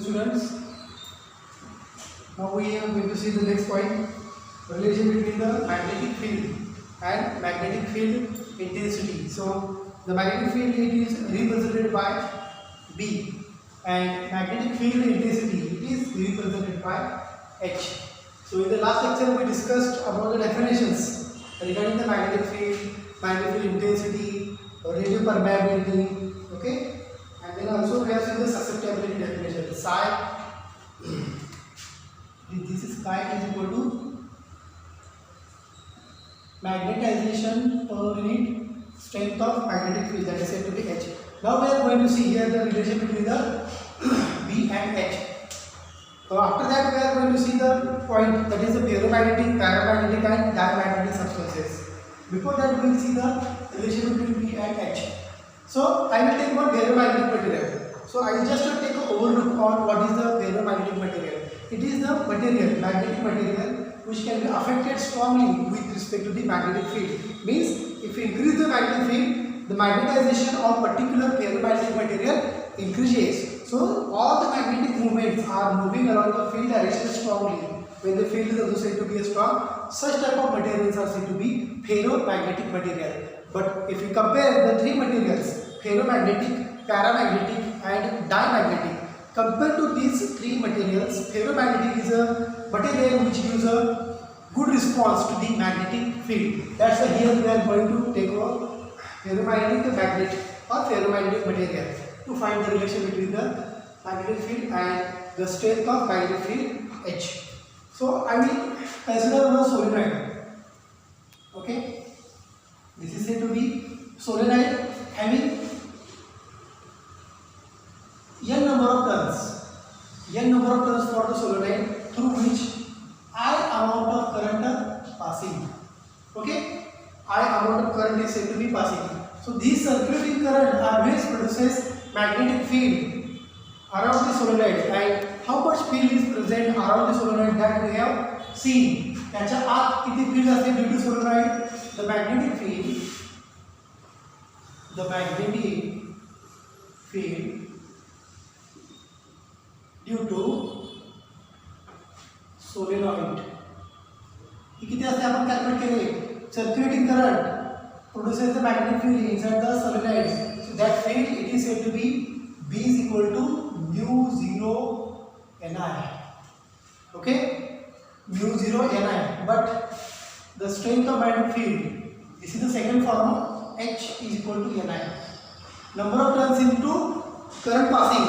students. Now we are going to see the next point, relation between the magnetic field and magnetic field intensity. So the magnetic field, it is represented by B, and magnetic field intensity, it is represented by H. So in the last lecture we discussed about the definitions regarding the magnetic field intensity, relative permeability, okay, and then also we have seen the susceptibility definition. Psi, this is chi is equal to magnetization per unit strength of magnetic field, that is said to be H. Now we are going to see here the relation between the B and H. So after that we are going to see the point, that is the ferromagnetic, paramagnetic and diamagnetic substances. Before that we will see the relation between B and H. So I will take one ferromagnetic material. So I will just take an overlook on what is the ferromagnetic material. It is the material, magnetic material, which can be affected strongly with respect to the magnetic field. Means if we increase the magnetic field, the magnetization of particular ferromagnetic material increases. So all the magnetic movements are moving along the field direction strongly. When the field is also said to be strong, such type of materials are said to be ferromagnetic material. But if we compare the three materials, ferromagnetic, paramagnetic and diamagnetic, compared to these three materials, ferromagnetic is a material which gives a good response to the magnetic field. That's why here we are going to take a ferromagnetic magnet or ferromagnetic material to find the relation between the magnetic field and the strength of magnetic field H. So I will consider one solenoid. Okay, this is said to be solenoid having n number of turns for the solenoid, through which I amount of current are passing. Okay, I amount of current is said to be passing. So these circulating current always produces magnetic field around the solenoid, and how much field is present around the solenoid that we have seen. त्याच्या आत किती field असते due to solenoid? The magnetic field due to solenoid ही किती असते आपण calculate केले. Circulating current produces the magnetic field inside the solenoid. So that field, it is said to be B is equal to mu 0 Ni. Okay, mu 0 Ni. But the strength of magnetic field, this is the second formula, H is equal to Ni. Number of turns into current passing.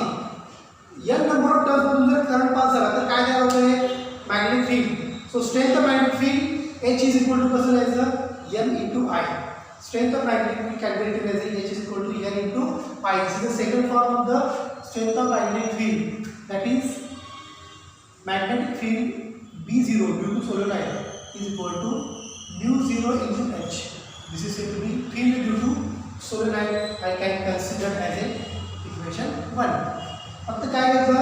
n number of turns मधून जर current pass झाला तर काय तयार होते? Magnetic field. So strength of magnetic field H is equal to कसं लिहायचं? n into I. Strength of magnetic field calculated as H is equal to n into I. This is the second form of the strength of magnetic field. That is magnetic field B0 due to solenoid is equal to mu 0 into H. This is said to be field due to solenoid. I can consider as a equation 1. फक्त काय करायचं?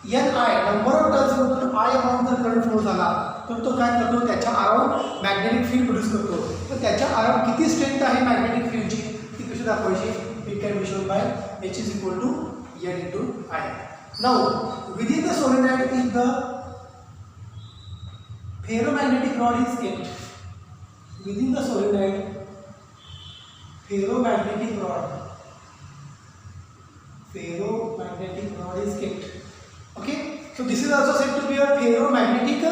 Ni number of turns मधून I amount जर current flow झाला तर तो काय करतो? त्याच्या अराउंड मॅग्नेटिक फील्ड प्रोड्यूस करतो. तर त्याच्या अराउंड किती स्ट्रेंथ आहे मॅग्नेटिक फील्डची ती कशी दाखवायची? It can be shown by H is equal to n into I. Now within the solenoid is the ferromagnetic rod is kept. Within the solenoid, ferromagnetic rod is kept. Okay, so this is also said to be a ferromagnetic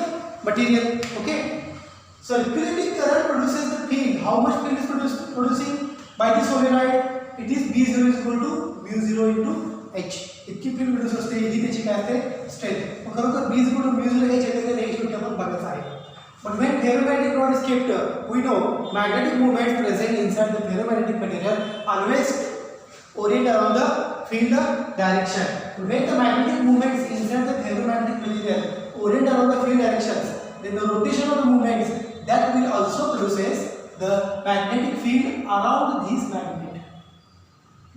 material. Okay, circulating current produces the field. How much field is producing by the solenoid? It is B0 is equal to mu 0 into H. इतकी field produce असते, ही त्याची काय असते? Strength. मग खरोखर B is equal to mu 0 H येते का नाही शेवटी आपण बघायचं आहे. But when ferromagnetic rod is kept, we know magnetic movement present inside the ferromagnetic material always orient around the field direction. When the magnetic movements inside the ferromagnetic material orient around the field directions, then the rotation of the movements that will also produces the magnetic field around this magnet.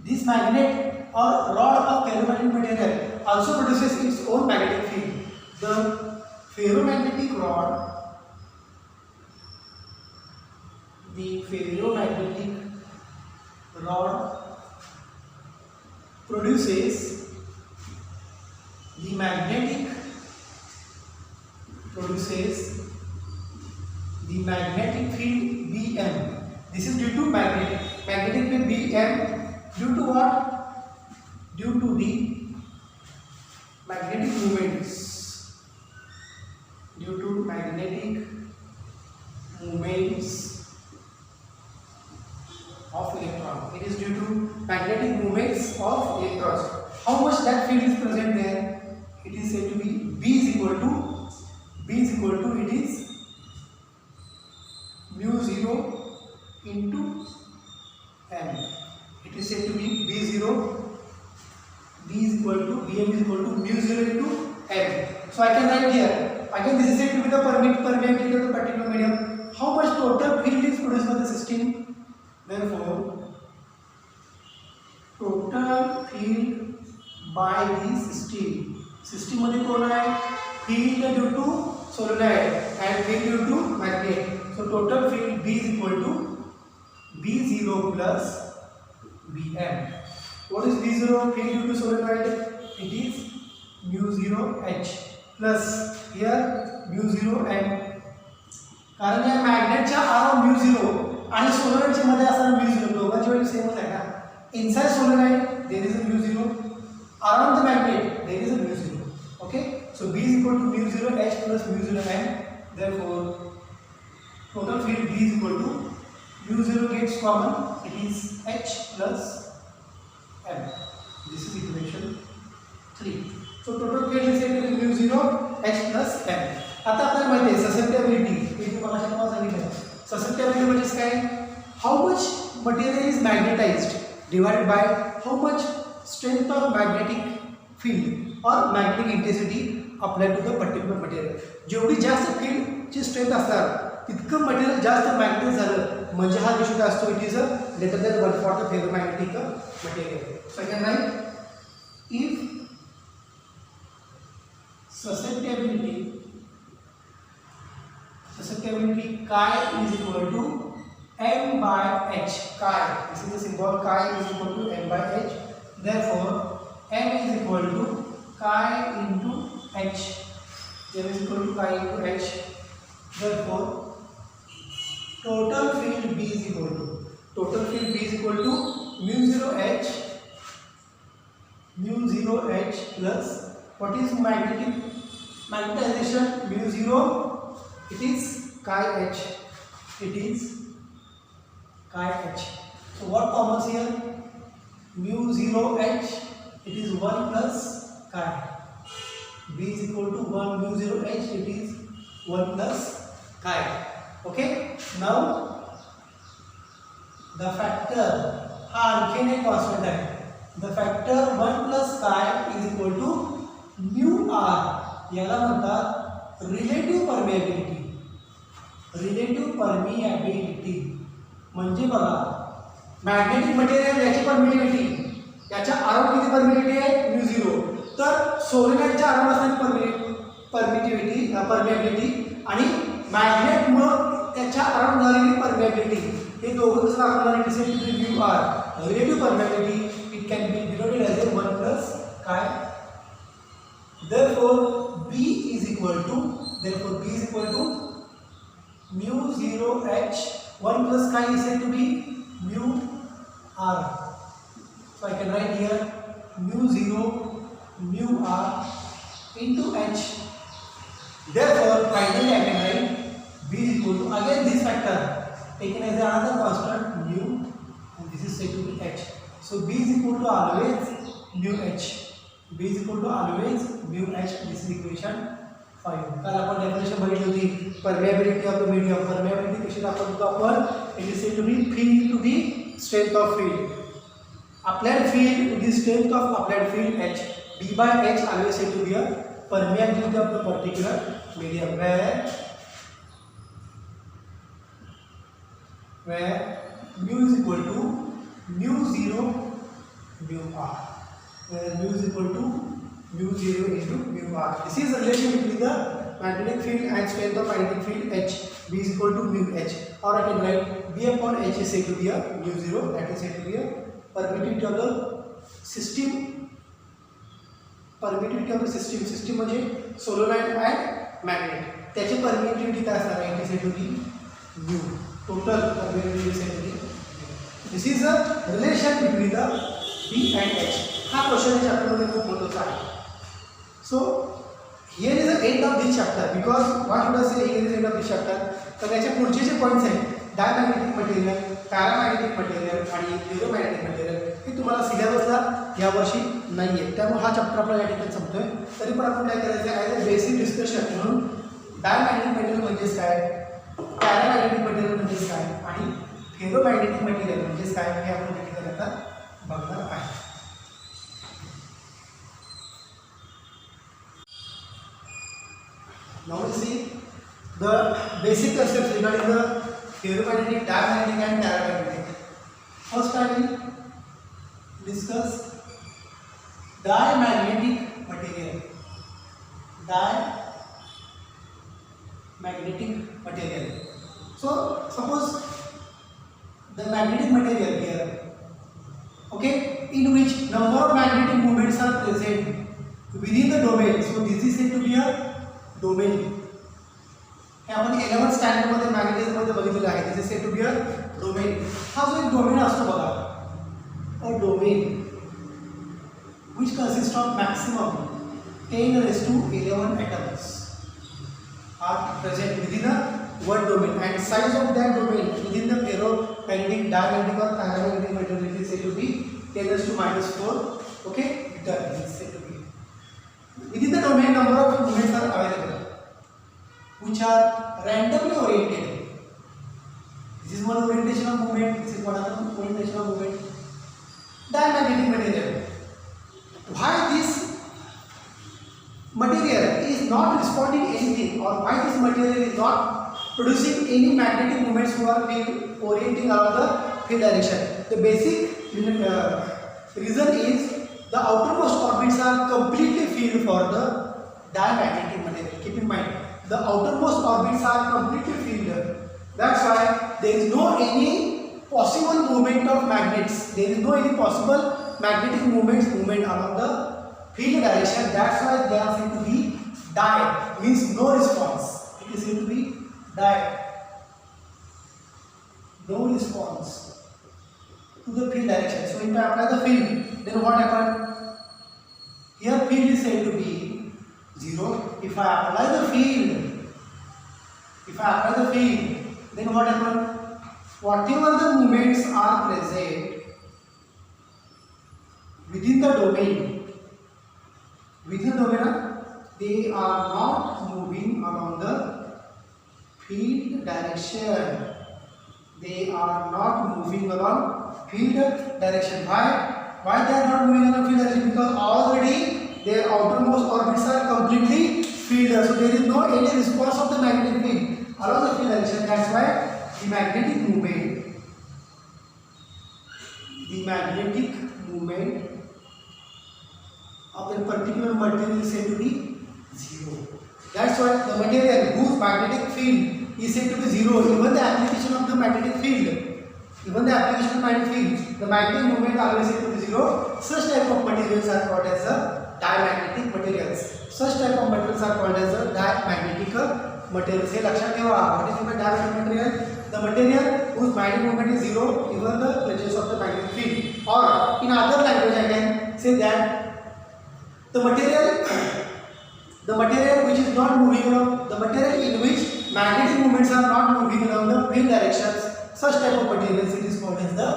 This magnet or rod of ferromagnetic material also produces its own magnetic field. The ferromagnetic rod produces The magnetic produces the magnetic field Bm. This is due to magnetic field Bm due to what? Due to the magnetic moments. Due to magnetic moments of electron. It is due to magnetic moments of electrons. How much that field is present there? It is said to be B is equal to it is mu 0 into m. It is said to be B0. B is equal to Bm is equal to mu 0 into m. So I can write here. Again, this is said to be the permeability of the particular medium. How much total field is produced by the system? Therefore, total field by the system मध्ये कोण आहे? Field due to solenoid and field due to magnet. So total field B is equal to B0 plus Bm. What is B0? Field due to solenoid. It is mu 0 H plus here mu 0 M. कारण या मॅग्नेटच्या around mu 0 आणि सोलेनॉइडच्या मध्ये असणारा mu 0 दोघांची value सेमच आहे ना. Inside solenoid there is a mu 0, around the magnet there is a mu 0. Okay, so B is equal to mu 0 H plus mu 0 M. Therefore total field B is equal to mu 0 gets common, it is H plus M. This is equation 3. So total field is said to be mu 0 H plus M. आता आपल्याला माहिती आहे susceptibility. हे मी मला तुम्हाला सांगितलं. Susceptibility म्हणजे काय? How much material is magnetised divided by how much strength of magnetic field और magnetic intensity applied to the particular material. जेवढी जास्त फील्डची स्ट्रेंथ असणार तितकं मटेरियल जास्त मॅग्नेटाइज झालं म्हणजे हा रेशो काय असतो? It is a greater than 1 for the ferromagnetic material. Second right, if susceptibility chi is equal to m by h. Chi, this is the symbol. Chi is equal to m by h. Therefore m is equal to chi into h. m is equal to chi into h. Therefore total field B is equal to mu 0 h plus what is magnetization? Mu 0, it is chi h. So what commons here? Mu 0 h, it is 1 plus chi. B is equal to 1 mu 0 h, it is 1 plus chi. Okay, now the factor हा आणखीन एक constant आहे. The factor 1 plus chi is equal to mu r. याला म्हणतात relative permeability. म्हणजे बघा magnetic material याची permeability, याच्या अराउंड किती परमिएबिलिटी आहे? mu 0. तर सोलेनॉइडच्या अराउंड असणारी परमिएबिलिटी आणि मॅग्नेट मुळे त्याच्या अराउंड झालेली परमिएबिलिटी हे दोघं कसं दाखवणार? It is said to be mu r. Relative permeability it can be denoted as 1 plus chi. Therefore B is equal to mu 0 h 1 plus chi is said to be mu r. So I can write here mu 0 mu r into h. Therefore finally I can write B is equal to again this factor taken as another constant mu and this is said to be h. So B is equal to always mu h. B is equal to always mu h. This is equation 5. काल आपण definition बघितली होती permeability of the medium. Permeability कशी दाखवतो आपण? It is said to be field to the strength of field. Applied field to the strength of applied field h. B by h always said to be a permeability of the particular medium where mu is equal to mu 0 mu r. Where mu is equal to mu 0 into mu r. This is the relation between the magnetic field and strength of magnetic field h. B is equal to mu h. Or I can write B upon h is said to be a mu 0. That is said to be a permittivity of the system permittivity of the system, system म्हणजे solenoid and magnet, त्याची permittivity काय असणार आहे, it is to be mu, total permittivity is to be. This is a relation between the B and H. हा question या चॅप्टरमध्ये खूप महत्त्वाचा आहे. So here is the end of this chapter, because what should I say, here is end of this chapter. तर याचे पुढचे जे पॉईंट्स आहेत, डायमॅग्नेटिक मटेरियल, पॅरामॅग्नेटिक मटेरियल आणि फेरोमॅग्नेटिक मटेरियल, हे तुम्हाला सिलेबसला यावर्षी नाही आहे, त्यामुळे हा चॅप्टर आपला या ठिकाणी संपतोय. तरी पण आपण काय करायचं आहे, ॲज अ बेसिक डिस्कशन म्हणून डायमॅग्नेटिक मटेरियल म्हणजेच काय, पॅरामॅग्नेटिक मटेरियल म्हणजेच काय आणि फेरोमॅग्नेटिक मटेरियल म्हणजेच काय हे आपण या ठिकाणी आता बघणार आहे. Now we see the basic concepts regarding the ferromagnetic, diamagnetic and paramagnetic. First I will discuss diamagnetic material. Diamagnetic material. So suppose the magnetic material here, okay, in which number of magnetic moments are present within the domain. So this is said to be a domain. हे आपण 11th standard मध्ये magnetism मध्ये बघितलेलं आहे. This is said to be a domain. हा जो एक domain असतो बघा, a domain which consist of maximum 10⁻11 atoms are present within a one domain, and size of that domain within the ferromagnetic, diamagnetic or paramagnetic material is said to be 10⁻⁻4. Okay, done. This is said to be within the domain. Number of moments are available which are randomly oriented. This is one orientation of movement, this is one other orientation of movement. Diamagnetic material. Why this material is not responding anything, or why this material is not producing any magnetic moments who are orienting around the field direction? The basic reason is the outermost orbits are completely filled for the diamagnetic material. Keep in mind, the outermost orbits are completely filled. That's why there is no any possible movement of magnets. There is no any possible magnetic movement along the field direction. That's why they are said to be die. Means no response. It is said to be die. No response to the field direction. So if I apply the field, then what happens? Here field is said to be 0. If I apply the field, then what happens? Whatever the movements are present within the domain, they are not moving along the field direction. They are not moving along field direction. Why they are not moving along field direction? Because already their outermost orbits are completely filled, so there is no any response of the magnetic field along the field direction. That's why the magnetic movement of a particular material is said to be 0. That's why the material whose magnetic field is said to be 0, even the application of the magnetic field, the magnetic moment are always said to be 0. Such type of materials are called as diamagnetic materials. Such type of materials are called as diamagnetic materials. हे लक्षात ठेवा. What is the diamagnetic material? The material whose magnetic moment is 0, even the presence of the magnetic field. Or in other language I can say that the material which is not moving along, the material in which magnetic moments are not moving along the field directions, such type of materials it is called as the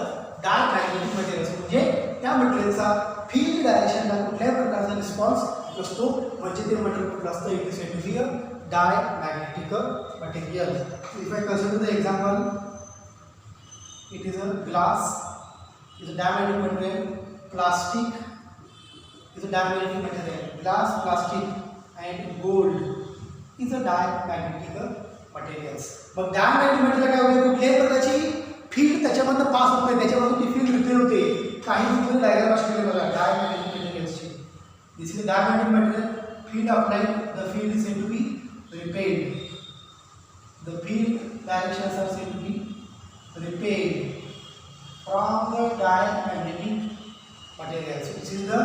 diamagnetic materials. म्हणजे त्या मटेरियलचा field डायरेक्शनला कुठल्याही प्रकारचा response नसतो, म्हणजे ते material कुठलं असतं, it is said to be a diamagnetic material. If I consider the example, it is a glass, is a diamagnetic material. Plastic is a diamagnetic material. Glass, plastic and gold is a diamagnetic materials. Mug diamagnetic material काय होते, कुठल्याही प्रकारची field त्याच्यामधून पास होत नाही, त्याच्यामधून ती field repair होते. काही तुम्ही डायग्राम असलेले बघा diamagnetic materialsची. This is diamagnetic material. Field applied, the field is said to be repelled. The field directions are said to be repelled from the diamagnetic material. So this is the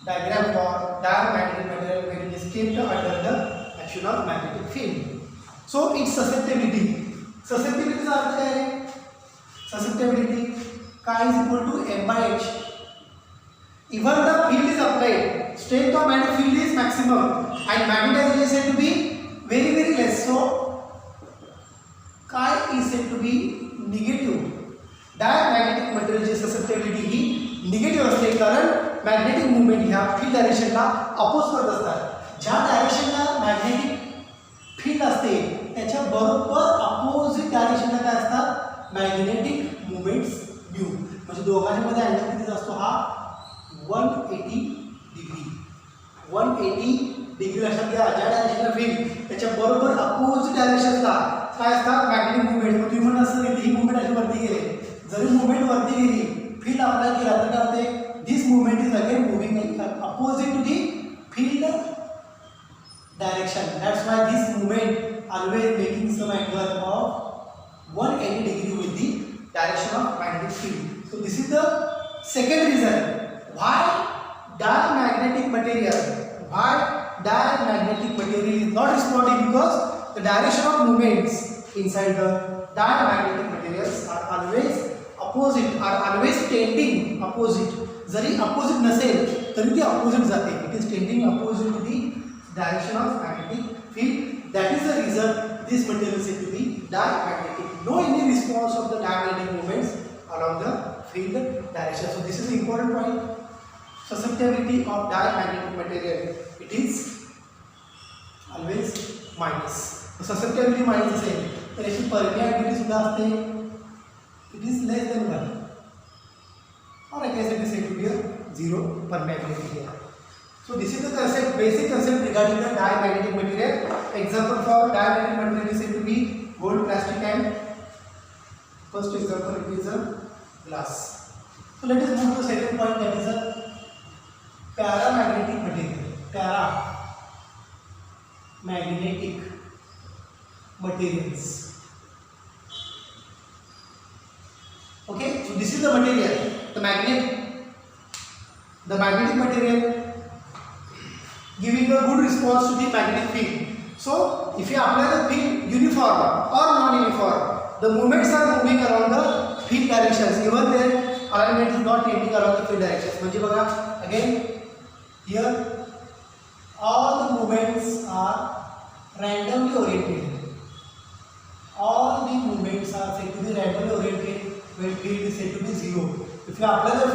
diagram for diamagnetic material when it is kept under the action of magnetic field. So its susceptibility. Susceptibility चा अर्थ काय आहे? Susceptibility chi is equal to m by h. Even the field is applied, strength of magnetic field is maximum and magnetization is said to be very very less. So chi is said to be negative. Diamagnetic material ची susceptibility ही negative असते कारण magnetic movement ह्या field डायरेक्शनला oppose करत असतात. ज्या डायरेक्शनला magnetic field असते त्याच्या बरोबर अपोजिट डायरेक्शनला काय असतात मॅग्नेटिक मुवमेंट्स न्यू. म्हणजे दोघांच्या मध्ये अँगल किती असतो हा 180 डिग्री. 180 डिग्री लक्षात घ्या. ज्या डायरेक्शनला फील्ड त्याच्या बरोबर अपोजिट डायरेक्शनला काय असतात मॅग्नेटिक मुवमेंट. मग तुम्ही म्हणत असता की ही मुवमेंट अशी वरती गेली. जरी मुवमेंट वरती गेली फील्ड अप्लाय केला तर काय होते this movement is again moving opposite to the field direction. That's why this movement always making some angle of 180 degree with the direction of magnetic field. So this is the second reason why diamagnetic material is not responding, because the direction of movements inside the diamagnetic materials are always opposite, are always tending opposite. Zari opposite नसेल तरी ती opposite जाते. It is tending opposite to the direction of magnetic field. That is the reason this material is said to be diamagnetic. No any response of the diamagnetic movements along the field direction. So this is the important point. Susceptibility of diamagnetic material, it is always minus. So susceptibility minus असेल तर याची permeability सुद्धा असते. It is less than 1. Or I guess it is said to be a 0 permeability here. So this is the concept, basic concept regarding the diamagnetic material. Example for diamagnetic material is said to be gold, plastic and first example it is a glass. So let us move to the second point, that is a paramagnetic material. Paramagnetic materials. Okay, so this is the material, the magnetic material giving a good response to the magnetic field. So if you apply the field uniform or non-uniform, the movements are moving around the field directions, even their alignment is not tending around the field directions. म्हणजे बघा again here all the movements are randomly oriented. All the movements are said to be randomly oriented when field is said to be 0. If you apply the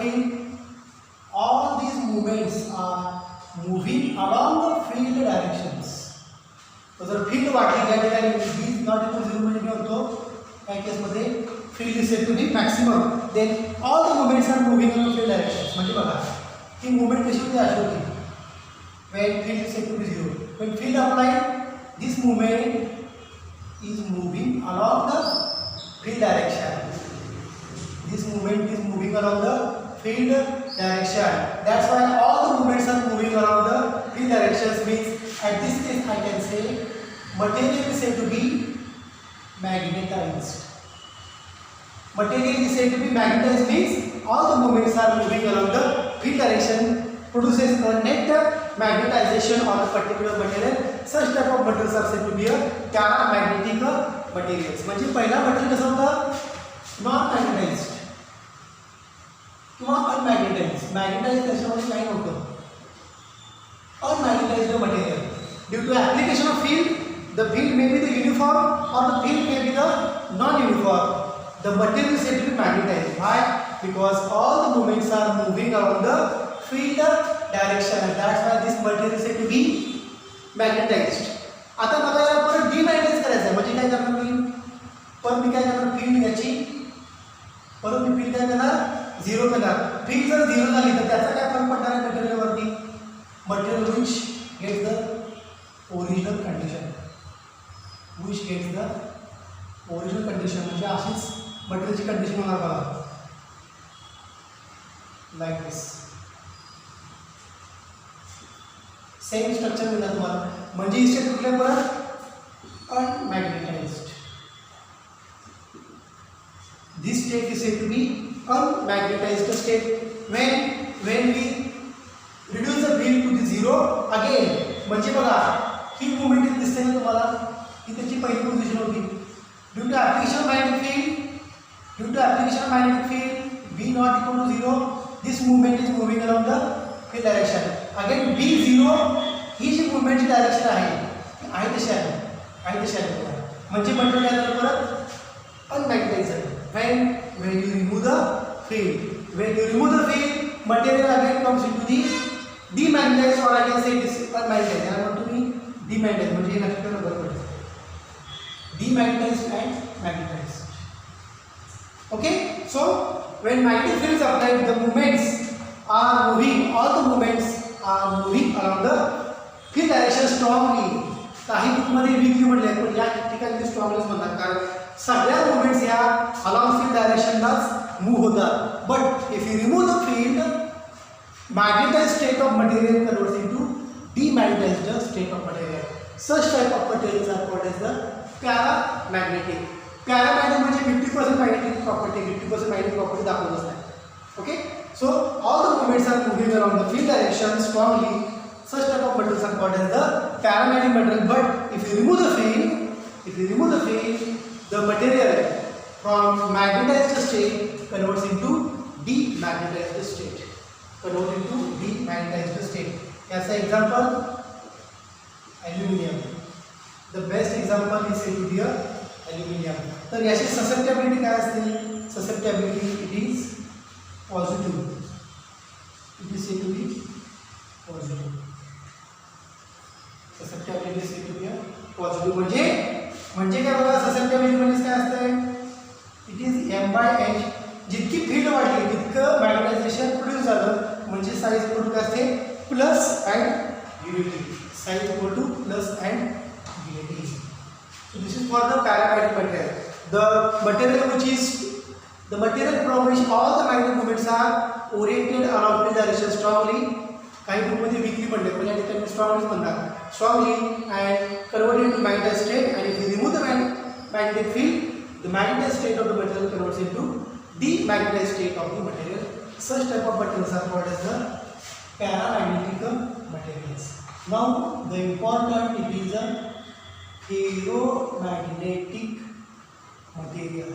field, all these movements are moving along the field directions. So जर field वाढली या ठिकाणी b is not equal to 0 म्हणजे काय होतो या case मध्ये field is said to be maximum, then all the movements are moving along field directions. म्हणजे बघा ही movement कशी होती अशी होती when field is said to be 0. When field applied, this movement is moving along the field direction. This movement is moving along the field direction. That's why all the movements are moving along the field directions. Means at this case I can say material is said to be magnetized. Material is said to be magnetized means all the movements are moving along the field direction, produces a net magnetization of a particular material. Such type of materials are said to be a paramagnetic materials. म्हणजे पहिला material कसं होतं non magnetized किंवा अनमॅग्नेटाइज्ड. Magnetized त्याच्यामध्ये काही नव्हतं. Unmagnetised material due to application of field, the field may be the uniform और the field may be the non uniform. The material is said to be magnetised. Why? Because all the movements are moving around the field direction and that's why this material is said to be magnetized. आता मला याला परत डिमॅग्नेटाइज करायचं आहे. म्हणजे काय करणार मी परत मी काय करणार फील्ड याची परत मी फील्ड काय करणार 0 करणार. फील्ड जर 0 झाली तर त्याचा काय फरक पडणार आहे मटेरियलवरती? Material which gets the original condition, म्हणजे अशीच मटेरियलची कंडिशन होणार बघा लाईक दिस. सेम स्ट्रक्चर मिळणार तुम्हाला. म्हणजे इथे कुठल्या परत unmagnetised. This state is said to be unmagnetized state. When we reduce the field to the zero again, म्हणजे बघा ही मुवमेंट दिसते ना तुम्हाला, ही त्याची पहिली पोझिशन होती. Due to application magnetic field B not equal to 0, this movement is moving along the field direction. Again B0 he ji मुवमेंटची direction आहे तशी आहे. म्हणजे म्हटलं काय झालं परत अनमॅग्नेटाइज झालं. when you remove the field, material again comes into the demagnetized, or I can say this unmagnetized. याला म्हणतो मी demagnetized, म्हणजे हे लक्षात ठेवणं बरं पडेल. Demagnetized and magnetized. Okay, so when magnetic field is applied, the movements are moving. All the movements are moving along the field direction strongly. काही बुकमध्ये weekly म्हटले, पण या ठिकाणी स्ट्रॉंगनेस म्हणतात, कारण सगळ्या मुवमेंट्स ह्या अलॉंग फील्ड डायरेक्शनलाच मूव्ह होतात. But if you remove the field, magnetized state of material converts into demagnetized state of material. Such type of materials are called as the paramagnetic. Paramagnetic म्हणजे 50% magnetic property, 50% magnetic property दाखवतच नाही. Okay, so all the movements are moving along the field direction strongly. Such type of materials are called as the paramagnetic material. But if you remove the field, the material from magnetized state converts into demagnetized state. As an example, aluminum. The best example is said to be aluminum. तर याची susceptibility काय असते? Susceptibility, it is positive. It is said to be positive. Susceptibility is said to be positive. म्हणजे काय बघा, susceptibility म्हणजे काय असते? It is M/H. जितकी फील्ड वाढली तितकं मॅग्नेटायझेशन प्रोड्यूस झालं, म्हणजे साइज इक्वल टू काय असते? Plus and unity. Size equal two plus and unity. So this is for the paramagnetic material. The material from which all the magnetic moments are oriented along the direction strongly. काही बुकमध्ये weekly म्हणले, पण या ठिकाणी strongly म्हणतात. Strongly and converted into magnetized state. And if you remove the magnetic field, the magnetized state of the material converts into demagnetized state of the material. Such type of materials are called as the paramagnetic materials. Now the important, it is a ferromagnetic material.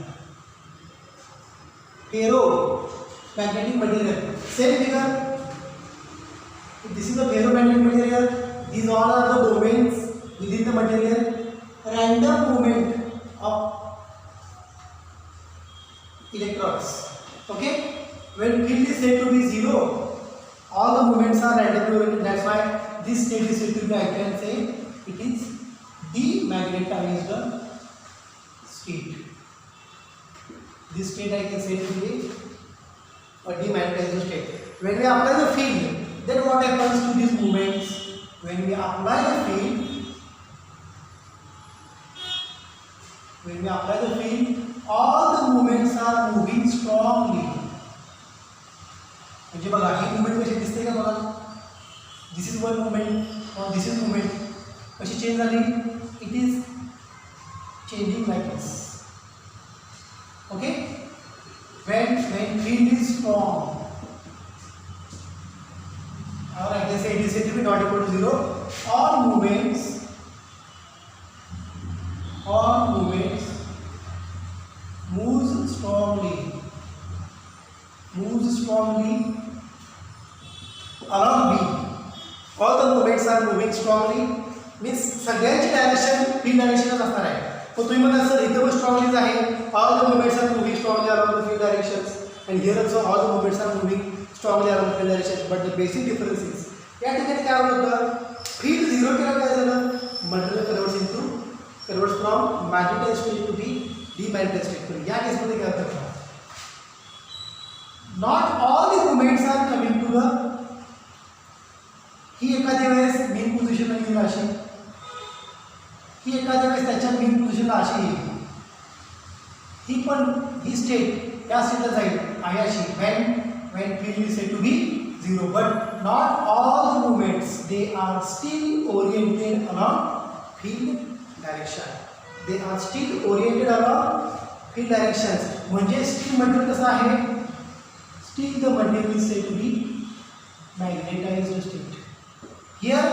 Ferromagnetic material. Same figure. This is the ferromagnetic material. These all are the domains within the material. Random movement of electrons. Okay, when field is said to be zero, all the movements are randomly oriented. That's why this state is said to be, I can say it is demagnetized state. This state I can say to be a demagnetized state. When we apply the field, then what happens to these movements? When we apply the field, all the movements are moving strongly. म्हणजे बघा ही movement कशी दिसते का बघा, this is one movement और this is movement कशी change झाली, it is changing like this. Okay, when field is strong, or I can say it is said to be not equal to 0, all movements moves strongly along B. All the movements are moving strongly, means सगळ्यांची direction field डायरेक्शनच असणार आहे. पण तुम्ही म्हणता sir इथे पण स्ट्रॉंगलीच आहे, all the movements are moving strongly along the field directions, and here also all the movements are moving strongly along the field directions. But the basic difference is, या ठिकाणी काय होतं, field 0 केलं काय झालं, material converts from magnetized state to be demagnetized state. या केसमध्ये काय होतं, not all the movements are coming to the, ही एखाद्या वेळेस मेन पोझिशनला येईल अशी, ही एखाद्या वेळेस त्याच्या मेन पोझिशनला अशी येईल, ही स्टेट या स्टेटला जाईल आहे अशी, when field is said to be 0. But not all the movements, they are still oriented along field direction. म्हणजे स्टील मटेरियल कसं आहे, still the material is said to be magnetized state. Here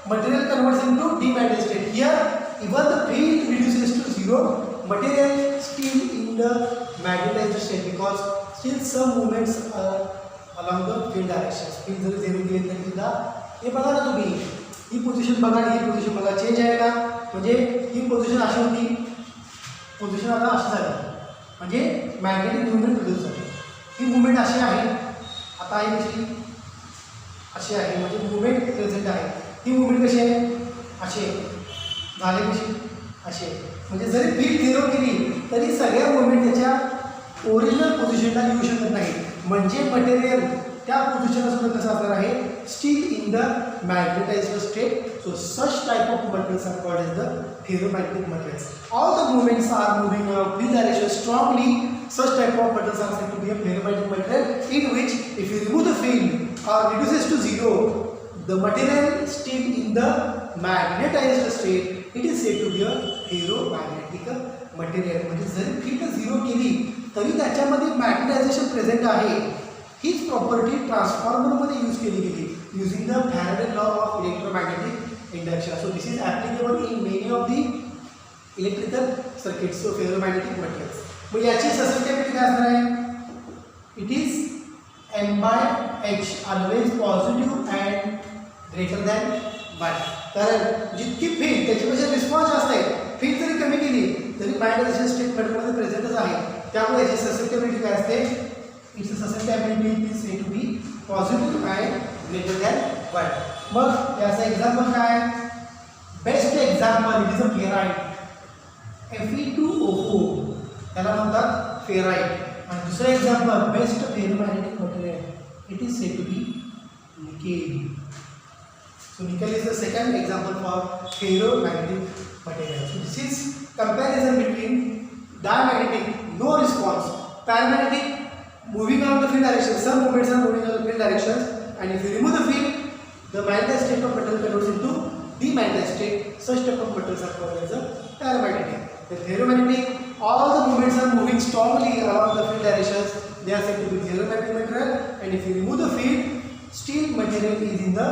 material converts into demagnetized state. Here even the field reduces to zero, material still in the magnetized state because still some movements are along the field directions. field zari zero केले तरी सुद्धा हे बघा ना तुम्ही, ही position बघा आणि ही position बघा, change आहे का? म्हणजे ही पोझिशन अशी होती, पोझिशन आता अशी झाली, म्हणजे मॅग्नेटिक मुवमेंट प्रोड्यूस झाली. ही मुवमेंट अशी आहे, आता आहे कशी अशी आहे, म्हणजे मुवमेंट प्रेझेंट आहे. ही मुवमेंट कशी आहे, अशी आहे, झाले कशी अशी आहे. म्हणजे जरी फील्ड झिरो केली तरी सगळ्या मुवमेंट त्याच्या ओरिजिनल पोझिशनला येऊ शकत नाही. म्हणजे मटेरियल त्या पोझिशनला सुद्धा कसं असणार आहे, still in the magnetised state. So such type of materials are called as the ferromagnetic materials. All the movements are moving field direction strongly. Such type of materials are said to be a ferromagnetic material in which if you remove the field or reduces to zero, the material still in the magnetized state, it is said to be a ferromagnetic material. म्हणजे जरी field zero केली तरी त्याच्यामध्ये magnetisation present आहे. हीच property ट्रान्सफॉर्मरमध्ये use केली गेली using the Faraday law of electromagnetic induction. So this is applicable in many of the electrical circuits. So ferromagnetic materials. मग याची ससेप्टिबिलिटी काय असणार आहे, it is M/H always positive and greater than 1. कारण जितकी field त्याच्यापेक्षा रिस्पॉन्स जास्त आहे, फील्ड जरी कमी केली तरी मॅग्नेटायझेशन स्टेट मटेरियलमध्ये प्रेझेंटच आहे. त्यामुळे याची ससेप्टिबिलिटी काय असते, its susceptibility is said to be positive and greater than 1. मग याचं एक्झाम्पल काय, best example it is a ferrite. Fe2O4 त्याला म्हणतात फेराइट. आणि दुसरं example best ferromagnetic material it is said to be nickel. So nickel is the second example for ferromagnetic material. So this is comparison between diamagnetic, no response, paramagnetic, moving along the field direction, some movements are moving along the field directions, and if you remove the field, the magnetized state of material converts into demagnetized state. Such type of materials are called as a paramagnetic. The ferromagnetic, all the movements are moving strongly along the field directions, they are said to be ferromagnetic material, and if you remove the field, still material is in the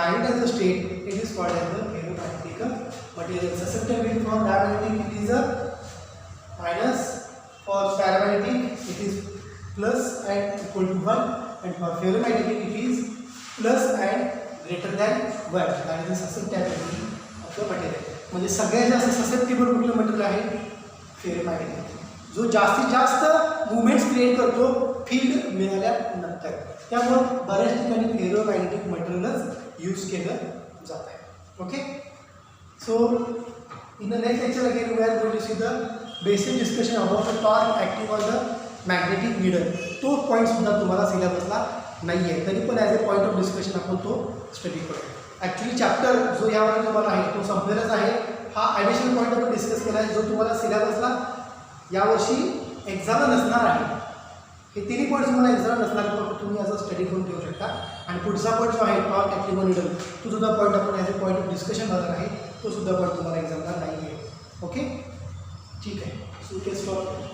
magnetized state, it is called as the ferromagnetic material. Susceptibility for diamagnetic it is a minus, for paramagnetic it is plus and equal to 1, and for ferromagnetic it is plus and greater than 1. That is the susceptibility of the material. म्हणजे सगळ्यात जास्त susceptible कुठलं material आहे, ferromagnetic, जो जास्तीत जास्त movements create करतो field मिळाल्यानंतर. त्यामुळे बऱ्याच ठिकाणी फेरोमॅग्नेटिक मटेरियलच यूज केलं जात आहे. Okay. So in the next lecture again we are going to see the basic discussion about the torque acting on the magnetic needle. तो पॉईंट सुद्धा तुम्हाला सिलेबसला नाही आहे, तरी पण as a point of discussion आपण तो स्टडी करूया. ॲक्च्युली चॅप्टर जो यावर तुम्हाला आहे तो संपलेलाच आहे. हा ॲडिशनल पॉईंट आपण डिस्कस केला आहे जो तुम्हाला सिलेबसला यावर्षी एक्झामला नसणार आहे. हे तिन्ही पॉईंट्स तुम्हाला एक्झाम नसणार, फक्त तुम्ही ॲज अ स्टडी करून ठेवू शकता. आणि पुढचा पॉईंट जो आहे टॉर्क ॲक्टिंग ऑन नीडल, तो सुद्धा पॉईंट आपण as a point of discussion बघणार आहे. तो सुद्धा पॉईंट तुम्हाला एक्झामला नाही आहे. ओके, ठीक आहे. So case stop.